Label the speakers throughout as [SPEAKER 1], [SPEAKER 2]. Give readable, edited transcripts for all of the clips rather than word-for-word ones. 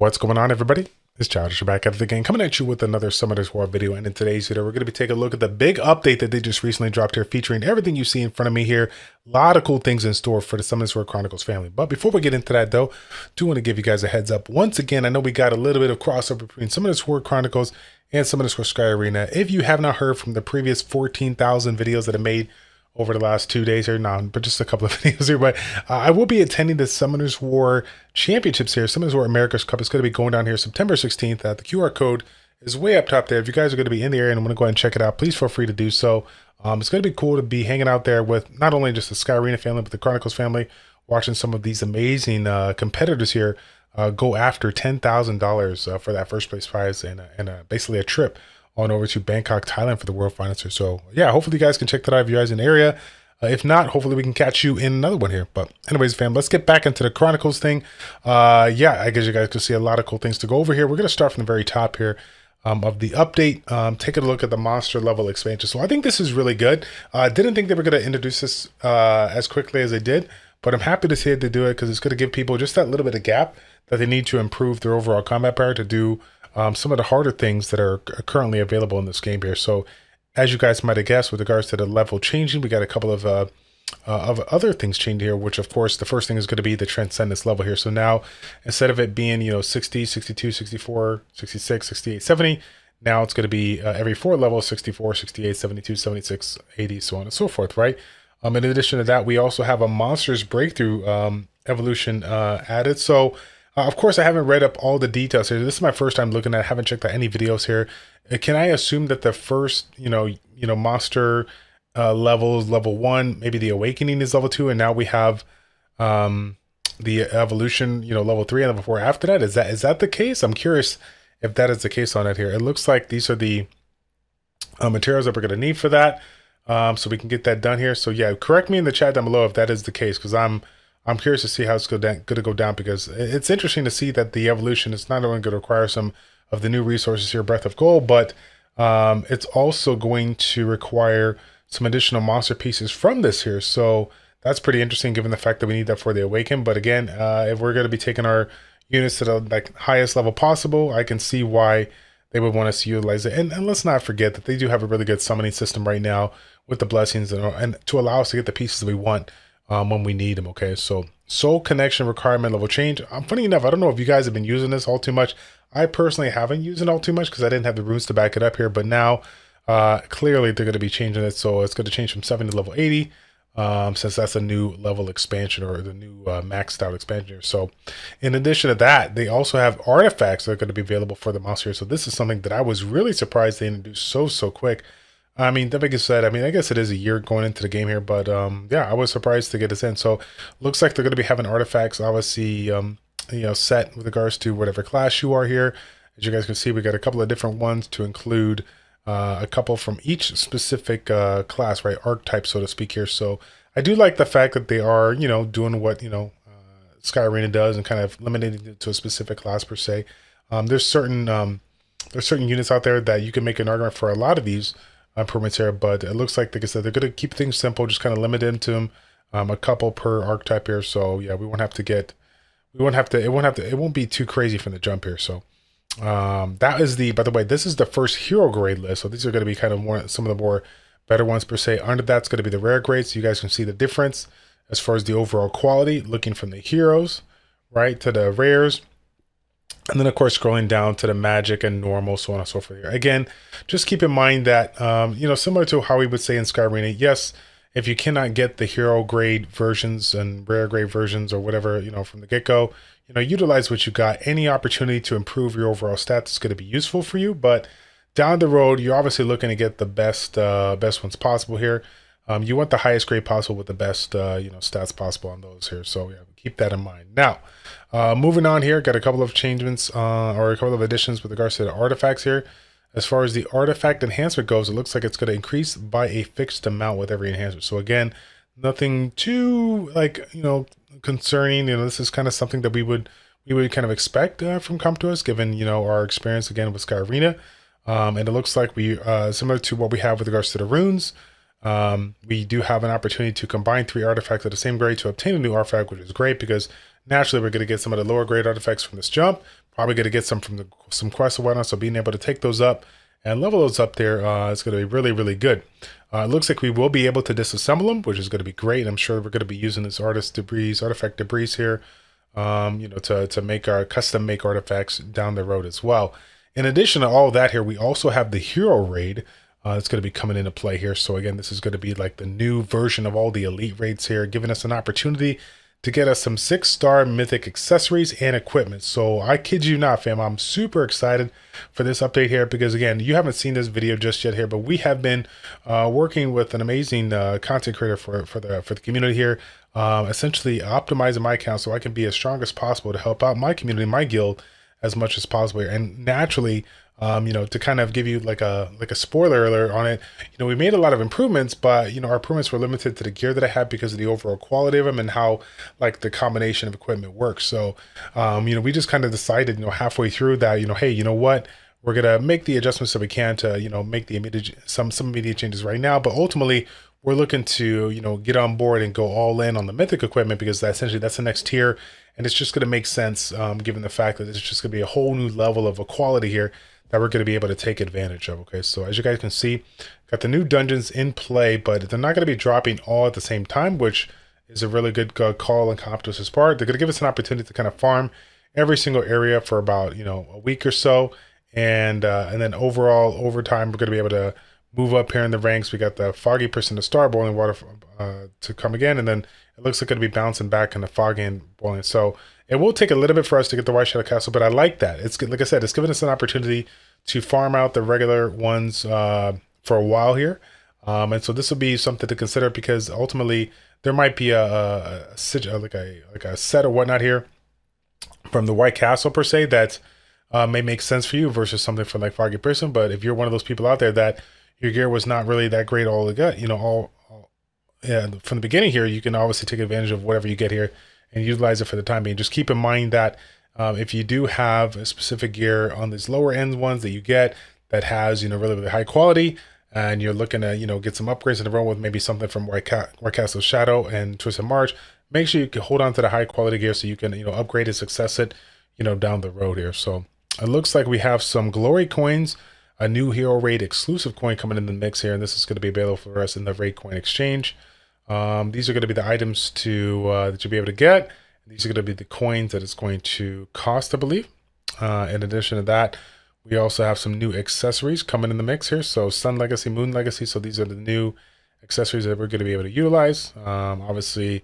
[SPEAKER 1] What's going on, everybody? It's Childish back at it again, coming at you with another Summoners War video. And in today's video, we're going to be taking a look at the big update that they just recently dropped here, featuring everything you see in front of me here. A lot of cool things in store for the Summoners War Chronicles family. But before we get into that, though, do want to give you guys a heads up. Once again, I know we got a little bit of crossover between Summoners War Chronicles and Summoners War Sky Arena. If you have not heard from the previous 14,000 videos that I made over the last 2 days here, but just a couple of videos here, but I will be attending the Summoners War Championships here. Summoners War America's Cup is going to be going down here September 16th. The QR code is way up top there. If you guys are going to be in the area and want to go ahead and check it out, please feel free to do so. It's going to be cool to be hanging out there with not only just the Sky Arena family, but the Chronicles family, watching some of these amazing competitors here go after $10,000 for that first place prize and basically a trip on over to Bangkok, Thailand for the World Finals here. So yeah, hopefully you guys can check that out if you guys in the area. If not, hopefully we can catch you in another one here. But anyways, fam, let's get back into the Chronicles thing. Yeah, I guess you guys can see a lot of cool things to go over here. We're going to start from the very top here of the update. Taking a look at the monster level expansion. So I think this is really good. I didn't think they were going to introduce this as quickly as they did, but I'm happy to see it to do it because it's going to give people just that little bit of gap that they need to improve their overall combat power to do some of the harder things that are currently available in this game here. So as you guys might have guessed, with regards to the level changing, we got a couple of other things changed here, which of course the first thing is going to be the transcendence level here. So now instead of it being 60, 62, 64, 66, 68, 70, now it's going to be every 4 levels: 64, 68, 72, 76, 80, so on and so forth, right? In addition to that, we also have a monsters breakthrough evolution added. So of course, I haven't read up all the details here. This is my first time looking at it. I haven't checked out any videos here. Can I assume that the first, monster levels, level 1, maybe the awakening is level 2, and now we have the evolution, level 3 and level 4 after that? Is that the case? I'm curious if that is the case on it here. It looks like these are the materials that we're going to need for that, so we can get that done here. So yeah, correct me in the chat down below if that is the case, because I'm curious to see how it's going to go down, because it's interesting to see that the evolution is not only going to require some of the new resources here, Breath of Gold, but it's also going to require some additional monster pieces from this here. So that's pretty interesting given the fact that we need that for the Awaken. But again, if we're going to be taking our units to the highest level possible, I can see why they would want us to utilize it. And let's not forget that they do have a really good summoning system right now with the blessings and to allow us to get the pieces that we want when we need them. Okay, so soul connection requirement level change. Funny enough, I don't know if you guys have been using this all too much. I personally haven't used it all too much because I didn't have the runes to back it up here, but now clearly they're going to be changing it. So it's going to change from 70 to level 80 since that's a new level expansion, or the new maxed out expansion here. So in addition to that, they also have artifacts that are going to be available for the monster here. So this is something that I was really surprised they introduced so quick. I mean, that being said, I guess it is a year going into the game here, but yeah, I was surprised to get this in. So looks like they're going to be having artifacts, obviously, set with regards to whatever class you are here. As you guys can see, we got a couple of different ones to include a couple from each specific class, right? Archetype, so to speak here. So I do like the fact that they are, doing what, Sky Arena does and kind of limiting it to a specific class per se. There's certain units out there that you can make an argument for a lot of these improvements here, but it looks like I said, they're going to keep things simple, just kind of limit them to a couple per archetype here. So yeah, it won't be too crazy from the jump here. So that is by the way, this is the first hero grade list. So these are going to be kind of some of the more better ones per se. Under that's going to be the rare grades. So you guys can see the difference as far as the overall quality, looking from the heroes, right, to the rares. And then, of course, scrolling down to the magic and normal, so on and so forth. Again, just keep in mind that, similar to how we would say in Sky Arena, yes, if you cannot get the hero grade versions and rare grade versions or whatever, from the get-go, utilize what you got. Any opportunity to improve your overall stats is going to be useful for you. But down the road, you're obviously looking to get the best ones possible here. You want the highest grade possible with the best, stats possible on those here. So yeah, keep that in mind. Now, moving on here, got a couple of changements or a couple of additions with regards to the artifacts here. As far as the artifact enhancement goes, it looks like it's going to increase by a fixed amount with every enhancement. So again, nothing too concerning. This is kind of something that we would kind of expect from come to us, given our experience again with Sky Arena. And it looks like we similar to what we have with regards to the runes. We do have an opportunity to combine 3 artifacts at the same grade to obtain a new artifact, which is great because naturally we're going to get some of the lower grade artifacts from this jump, Probably going to get some from some quests and whatnot. So being able to take those up and level those up there is going to be really, really good. It looks like we will be able to disassemble them, which is going to be great. I'm sure we're going to be using this artifact debris here, you know, to make our custom make artifacts down the road as well. In addition to all that here, we also have the hero raid. It's going to be coming into play here. So again, this is going to be like the new version of all the elite raids here, giving us an opportunity to get us some 6-star mythic accessories and equipment. So I kid you not, fam, I'm super excited for this update here because again, you haven't seen this video just yet here, but we have been working with an amazing content creator for the community here, essentially optimizing my account so I can be as strong as possible to help out my community, my guild, as much as possible. And naturally, you know, to kind of give you like a spoiler alert on it, you know, we made a lot of improvements, but you know, our improvements were limited to the gear that I had because of the overall quality of them and how like the combination of equipment works. So, you know, we just kind of decided, you know, halfway through that, you know, hey, you know what, we're gonna make the adjustments that we can to, you know, make the immediate some immediate changes right now, but ultimately we're looking to, you know, get on board and go all in on the mythic equipment because that's the next tier. And it's just going to make sense given the fact that it's just going to be a whole new level of equality here that we're going to be able to take advantage of. Okay, so as you guys can see, got the new dungeons in play, but they're not going to be dropping all at the same time, which is a really good call on Comptos' part. They're going to give us an opportunity to kind of farm every single area for about, you know, a week or so. And then overall, over time, we're going to be able to move up here in the ranks. We got the foggy person to start, boiling water to come again, and then it looks like it's going to be bouncing back in the foggy and boiling. So it will take a little bit for us to get the White Shadow Castle, but I like that. It's like I said, it's giving us an opportunity to farm out the regular ones for a while here. And so this will be something to consider because ultimately there might be a set or whatnot here from the White Castle per se that may make sense for you versus something from like Foggy Person. But if you're one of those people out there that your gear was not really that great all from the beginning here, you can obviously take advantage of whatever you get here and utilize it for the time being. Just keep in mind that if you do have a specific gear on these lower end ones that you get that has, you know, really, really high quality, and you're looking to, you know, get some upgrades in the row with maybe something from White Castle Shadow and Twisted March, make sure you can hold on to the high quality gear so you can, you know, upgrade and success it, you know, down the road here. So it looks like we have some glory coins, a new hero raid exclusive coin coming in the mix here, and this is going to be available for us in the raid coin exchange. These are going to be the items to that you'll be able to get. These are going to be the coins that it's going to cost, I believe. In addition to that, we also have some new accessories coming in the mix here. So Sun Legacy, Moon Legacy. So these are the new accessories that we're going to be able to utilize. Obviously,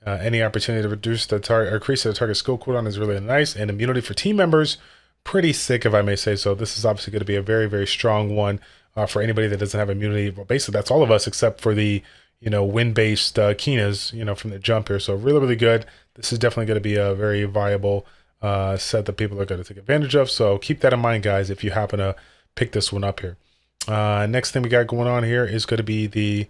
[SPEAKER 1] any opportunity to reduce the target or increase the target skill cooldown is really nice. And immunity for team members, pretty sick, if I may say so. This is obviously going to be a very, very strong one for anybody that doesn't have immunity. Well, basically, that's all of us except for the, you know, wind-based Kinas, you know, from the jump here. So really, really good. This is definitely going to be a very viable set that people are going to take advantage of. So keep that in mind, guys, if you happen to pick this one up here. Next thing we got going on here is going to be the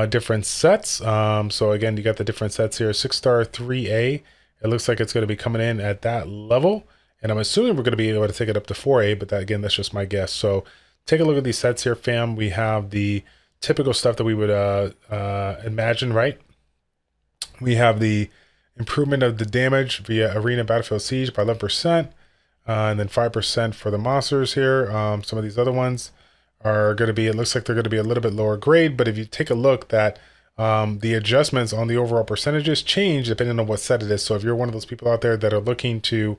[SPEAKER 1] different sets. So again, you got the different sets here. 6-star 3A. It looks like it's going to be coming in at that level. And I'm assuming we're going to be able to take it up to 4A, but that, again, that's just my guess. So take a look at these sets here, fam. We have the typical stuff that we would imagine, right? We have the improvement of the damage via Arena Battlefield Siege by 11%, and then 5% for the monsters here. Some of these other ones are going to be, it looks like they're going to be a little bit lower grade, but if you take a look that the adjustments on the overall percentages change depending on what set it is. So if you're one of those people out there that are looking to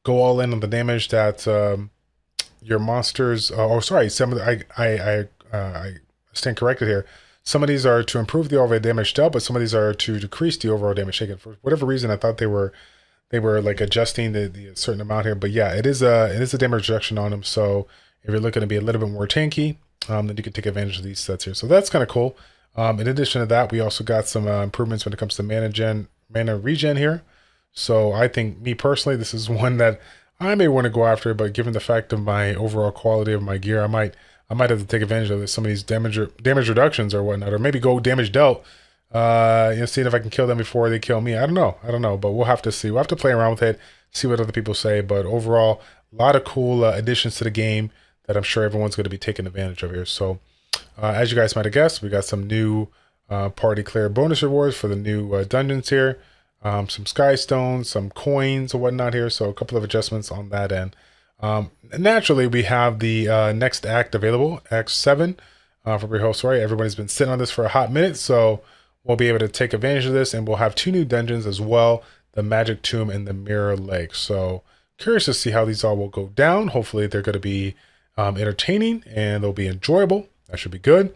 [SPEAKER 1] go all in on the damage that your monsters, some of the, I stand corrected here. Some of these are to improve the overall damage dealt, but some of these are to decrease the overall damage taken. For whatever reason, I thought they were like adjusting the certain amount here. But yeah, it is a damage reduction on them. So if you're looking to be a little bit more tanky, then you can take advantage of these sets here. So that's kind of cool. In addition to that, we also got some improvements when it comes to mana regen here. So I think, me personally, this is one that I may want to go after, but given the fact of my overall quality of my gear, I might have to take advantage of some of these damage reductions or whatnot, or maybe go damage dealt. Seeing if I can kill them before they kill me. I don't know, but we'll have to see. We'll have to play around with it, see what other people say. But overall, a lot of cool additions to the game that I'm sure everyone's going to be taking advantage of here. So, as you guys might have guessed, we got some new party clear bonus rewards for the new dungeons here. some sky stones, some coins or whatnot here. So a couple of adjustments on that end. Naturally, we have the next act available, Act 7 for Reho Story. Everybody's been sitting on this for a hot minute, so we'll be able to take advantage of this, and we'll have 2 new dungeons as well, the Magic Tomb and the Mirror Lake. So curious to see how these all will go down. Hopefully they're going to be entertaining and they'll be enjoyable. That should be good.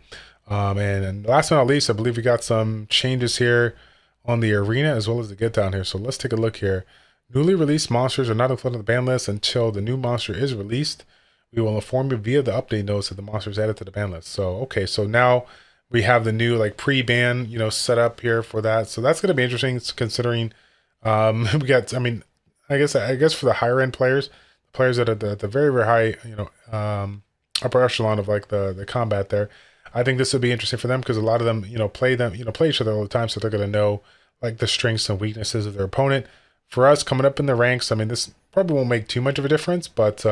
[SPEAKER 1] And last but not least, I believe we got some changes here on the arena as well as the get down here. So let's take a look here. Newly released monsters are not included on the ban list until the new monster is released. We will inform you via the update notes that the monster is added to the ban list. So, okay, so now we have the new like pre-ban, set up here for that. So that's going to be interesting considering we got, I guess for the higher end players, the players that are at the very, very high, upper echelon of like the combat there, I think this would be interesting for them because a lot of them, play each other all the time. So they're going to know like the strengths and weaknesses of their opponent. For us coming up in the ranks, this probably won't make too much of a difference, but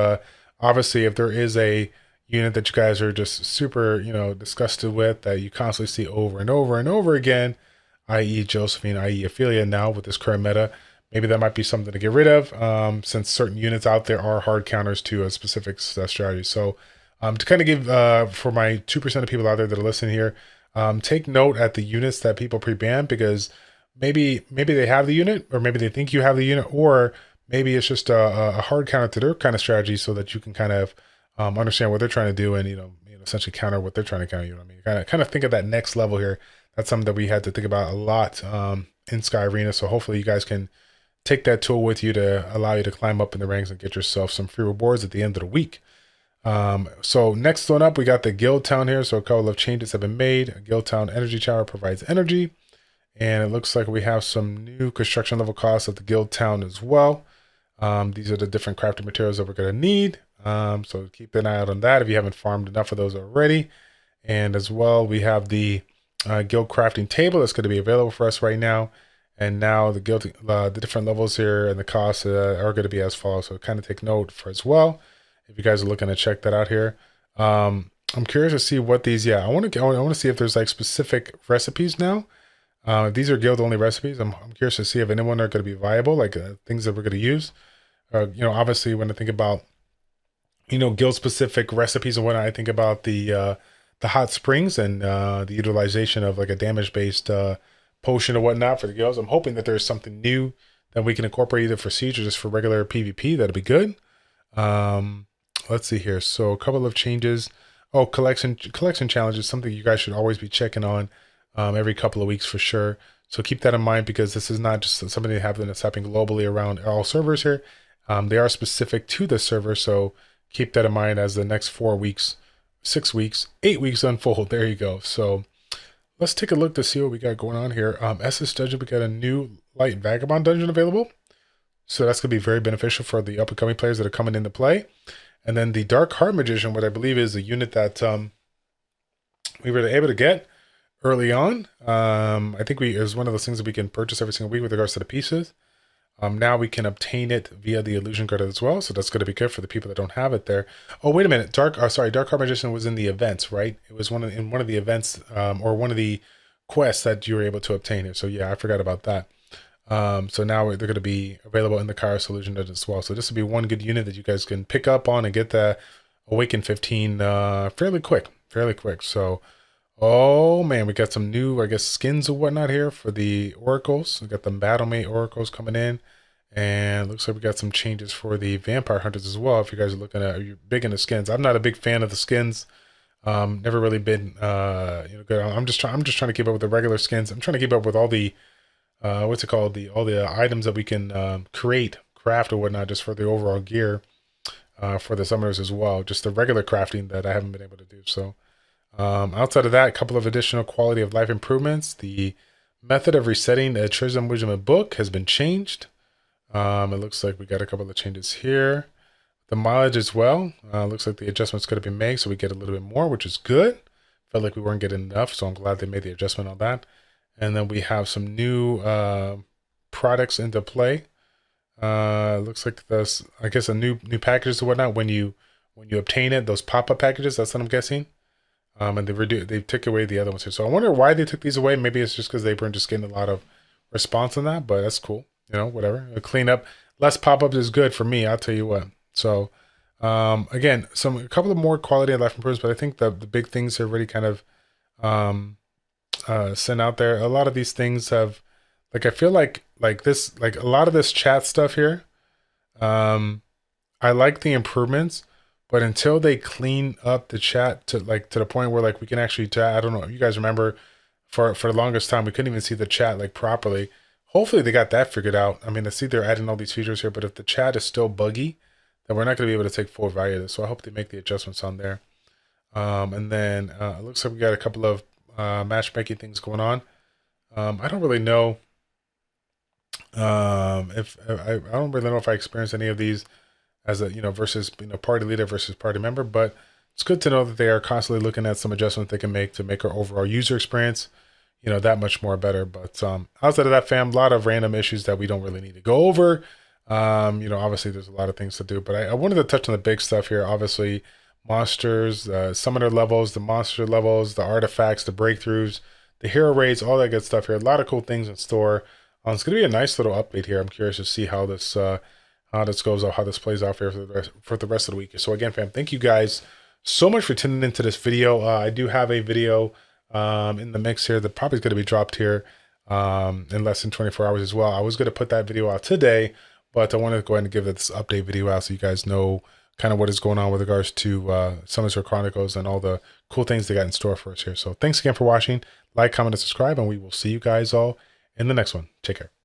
[SPEAKER 1] obviously if there is a unit that you guys are just super, disgusted with that you constantly see over and over and over again, i.e. Josephine, i.e. Ophelia now with this current meta, maybe that might be something to get rid of since certain units out there are hard counters to a specific strategy. So to kind of give, for my 2% of people out there that are listening here, take note at the units that people pre-ban because maybe they have the unit or maybe they think you have the unit or maybe it's just a hard counter to their kind of strategy so that you can kind of understand what they're trying to do and, essentially counter what they're trying to counter. Kind of think of that next level here. That's something that we had to think about a lot in Sky Arena. So hopefully you guys can take that tool with you to allow you to climb up in the ranks and get yourself some free rewards at the end of the week. So next one up, we got the Guild Town here. So a couple of changes have been made. A Guild Town Energy Tower provides energy. And it looks like we have some new construction level costs at the Guild Town as well. These are the different crafting materials that we're going to need. So keep an eye out on that if you haven't farmed enough of those already. And as well, we have the guild crafting table that's going to be available for us right now. And now the guild, the different levels here and the costs are going to be as follows. So kind of take note for as well if you guys are looking to check that out here. I'm curious to see what these. I want to see if there's like specific recipes now. These are guild only recipes. I'm curious to see if anyone are going to be viable, like things that we're going to use. Obviously when I think about, guild specific recipes and whatnot, I think about the hot springs and the utilization of like a damage based potion or whatnot for the guilds. I'm hoping that there's something new that we can incorporate either for Siege or just for regular PvP. That'd be good. Let's see here. So a couple of changes. Oh, collection challenge is something you guys should always be checking on every couple of weeks for sure. So keep that in mind because this is not just something that's happening globally around all servers here. They are specific to the server. So keep that in mind as the next 4 weeks, 6 weeks, 8 weeks unfold. There you go. So let's take a look to see what we got going on here. SS Dungeon, we got a new Light Vagabond dungeon available. So that's going to be very beneficial for the up and coming players that are coming into play. And then the Dark Heart Magician, what I believe is a unit that we were able to get early on. I think it was one of those things that we can purchase every single week with regards to the pieces. Now we can obtain it via the illusion card as well, so that's going to be good for the people that don't have it there. Oh, wait a minute, Dark Heart Magician was in the events, right? It was in one of the events or one of the quests that you were able to obtain it. So yeah, I forgot about that. So now they're going to be available in the Kairos illusion as well. So this will be one good unit that you guys can pick up on and get the Awaken 15 fairly quick. So, oh man, we got some new, I guess, skins or whatnot here for the oracles. We got the Battlemate oracles coming in, and looks like we got some changes for the vampire hunters as well. If you guys are you're big into skins. I'm not a big fan of the skins. Never really been good. I'm just trying to keep up with the regular skins. I'm trying to keep up with all the all the items that we can craft or whatnot, just for the overall gear for the summoners as well. Just the regular crafting that I haven't been able to do. So outside of that, a couple of additional quality of life improvements. The method of resetting a Treasure Wisdom book has been changed. It looks like we got a couple of changes here. The mileage as well. Looks like the adjustment's going to be made, so we get a little bit more, which is good. Felt like we weren't getting enough, so I'm glad they made the adjustment on that. And then we have some new products into play. Looks like this, I guess, a new packages or whatnot. When you obtain it, those pop-up packages. That's what I'm guessing. And they took away the other ones here. So I wonder why they took these away. Maybe it's just because they were just getting a lot of response on that, but that's cool. You know, whatever. A cleanup, less pop-ups is good for me. I'll tell you what. So, again, a couple of more quality of life improvements, but I think the big things are already kind of sent out there. A lot of these things have, like, I feel like this, like a lot of this chat stuff here. I like the improvements, but until they clean up the chat to the point where like we can actually chat. I don't know if you guys remember, for the longest time we couldn't even see the chat like properly. Hopefully they got that figured out. I mean, I see they're adding all these features here, but if the chat is still buggy, then we're not going to be able to take full value of this. So I hope they make the adjustments on there. And then it looks like we got a couple of matchmaking things going on. I don't really know if I don't really know if I experienced any of these as a, versus, party leader versus party member, but it's good to know that they are constantly looking at some adjustments they can make to make our overall user experience, that much more better. But outside of that, fam, a lot of random issues that we don't really need to go over. Obviously there's a lot of things to do, but I wanted to touch on the big stuff here. Obviously, monsters, summoner levels, the monster levels, the artifacts, the breakthroughs, the hero raids, all that good stuff here. A lot of cool things in store. It's going to be a nice little update here. I'm curious to see how this goes out, how this plays out for the rest of the week. So again, fam, thank you guys so much for tuning into this video. I do have a video in the mix here that probably is going to be dropped here in less than 24 hours as well. I was going to put that video out today, but I wanted to go ahead and give this update video out so you guys know kind of what is going on with regards to Summons Chronicles and all the cool things they got in store for us here. So thanks again for watching. Like, comment, and subscribe, and we will see you guys all in the next one. Take care.